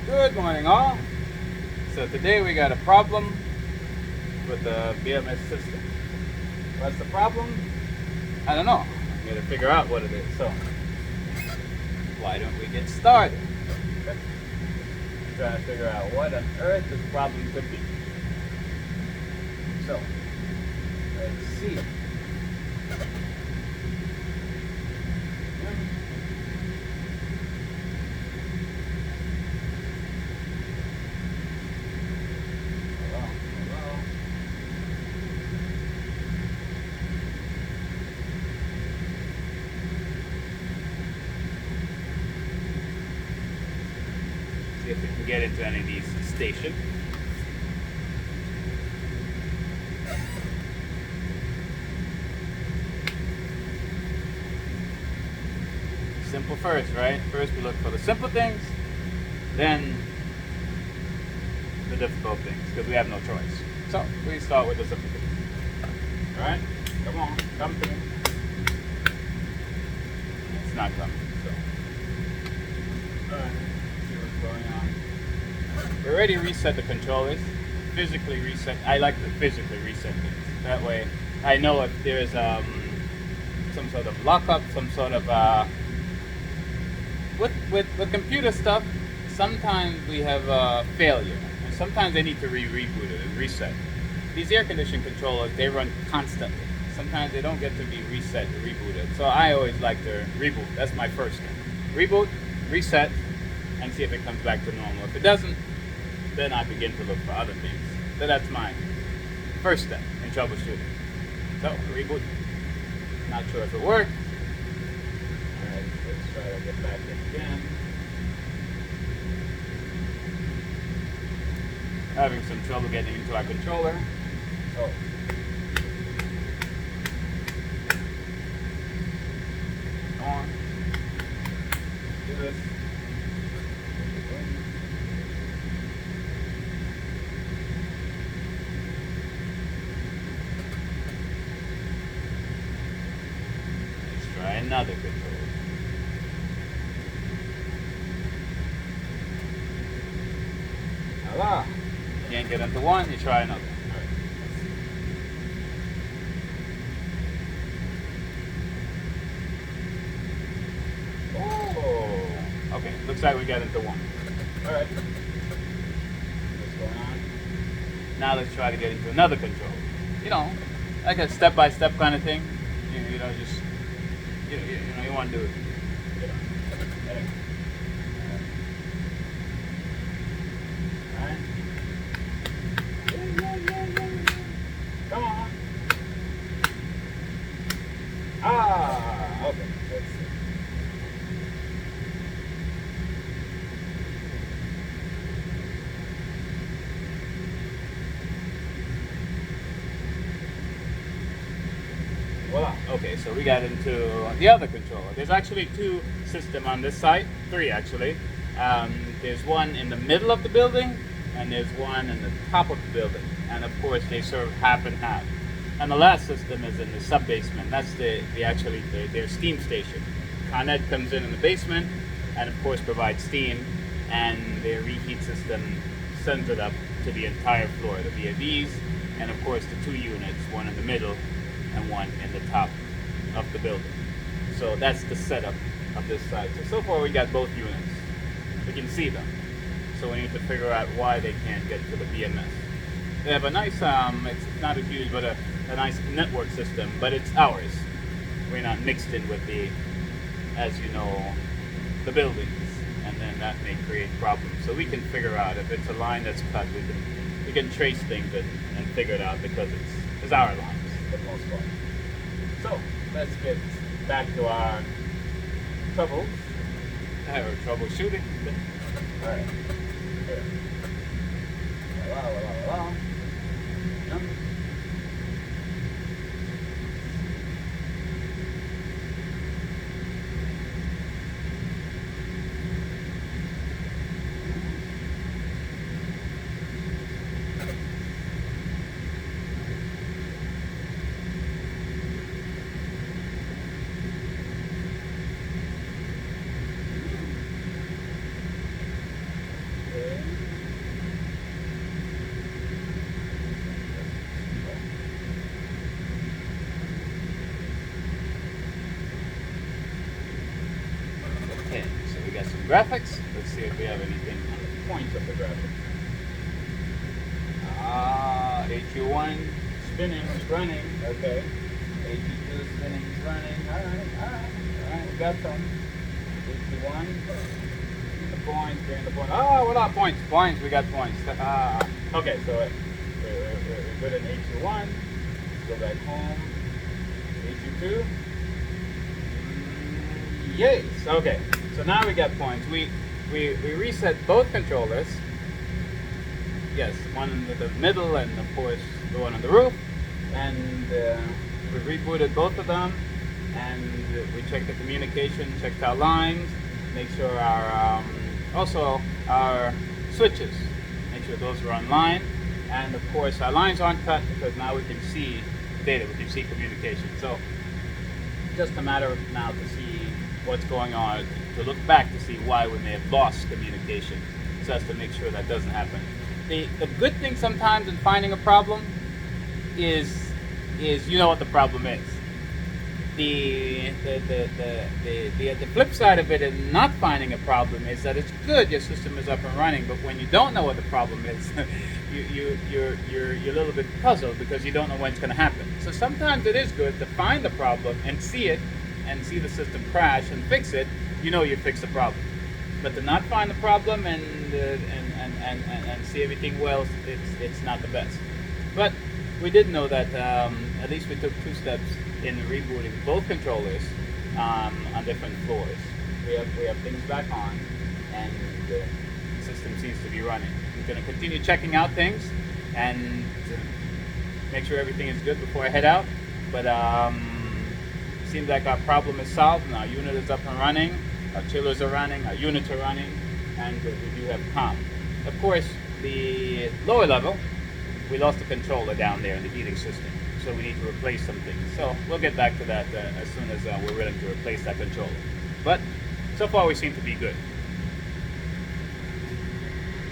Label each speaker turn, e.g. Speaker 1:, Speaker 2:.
Speaker 1: Good morning, all. So today we got a problem with the BMS system. What's the problem? I don't know. I'm gonna figure out what it is. So why don't we get started? Trying to figure out what on earth this problem could be. So let's see. See if we can get into any of these stations. Simple first, right? First we look for the simple things, then the difficult things, because we have no choice. So we start with the simple things. Alright? Come on, come to me. It's not coming, so. Alright, see what's going on. We already reset the controllers. Physically reset. I like to physically reset things. That way I know if there's some sort of lockup, some sort of with computer stuff, sometimes we have failure, and sometimes they need to reboot it and reset. These air conditioning controllers, they run constantly. Sometimes they don't get to be reset or rebooted. So I always like to reboot. That's my first thing. Reboot, reset, and see if it comes back to normal. If it doesn't, then I begin to look for other things. So that's my first step in troubleshooting. So reboot. Not sure if it worked. Alright, let's try to get back in again. Having some trouble getting into our controller. So come on. Do this. Let's try another controller. Voila. Can't get into one, you try another. Oh, okay. Looks like we got into one. All right. What's going on? Now let's try to get into another control. You know, like a step-by-step kind of thing. You know, just you know, you want to do it. You know. There. All right. Come on. Ah, okay. Let's see. Voila. Okay, so we got into the other controller. There's actually two systems on this side, three actually. There's one in the middle of the building, and there's one in the top of the building. And of course, they serve half and half. And the last system is in the sub-basement. That's their steam station. Con Ed comes in the basement, and of course provides steam, and their reheat system sends it up to the entire floor, the VFDs, and of course the two units, one in the middle and one in the top of the building. So that's the setup of this side. So far we got both units. We can see them. So we need to figure out why they can't get to the BMS. They have a nice, it's not a huge, but a nice network system, but it's ours. We're not mixed in with the, as you know, the buildings, and then that may create problems. So we can figure out if it's a line that's cut, we can trace things and figure it out because it's our lines for the most part. So let's get back to our troubles. Our troubleshooting. All right. Here. Hello. Yep. graphics. Let's see if we have anything on the points of the graphics. HU1 spinning is running. Okay. HU2 spinning is running. Alright, we got some. HU1. Bring the points. Oh, what are points? Points, we got points. Okay, so we're good in HU1. Let's go back home. HU2. Yes. Okay. So now we got points. We reset both controllers. Yes, one in the middle and of course the one on the roof. And we rebooted both of them, and we checked the communication, checked our lines, make sure our also our switches, make sure those are online, and of course our lines aren't cut because now we can see data, we can see communication. So just a matter of now to see what's going on, to look back to see why we may have lost communication, so as to make sure that doesn't happen. The good thing sometimes in finding a problem is you know what the problem is. The flip side of it in not finding a problem is that it's good your system is up and running, but when you don't know what the problem is, you're a little bit puzzled because you don't know when it's going to happen. So sometimes it is good to find the problem and see it, and see the system crash and fix it. You know you fixed the problem. But to not find the problem and see everything well, it's not the best. But we did know that at least we took 2 steps in rebooting both controllers on different floors. We have things back on, and the system seems to be running. I'm going to continue checking out things and make sure everything is good before I head out. But seems like our problem is solved, and our unit is up and running. Our chillers are running, our units are running, and we do have comm. Of course, the lower level, we lost the controller down there in the heating system, so we need to replace some things. So we'll get back to that as soon as we're ready to replace that controller. But so far we seem to be good.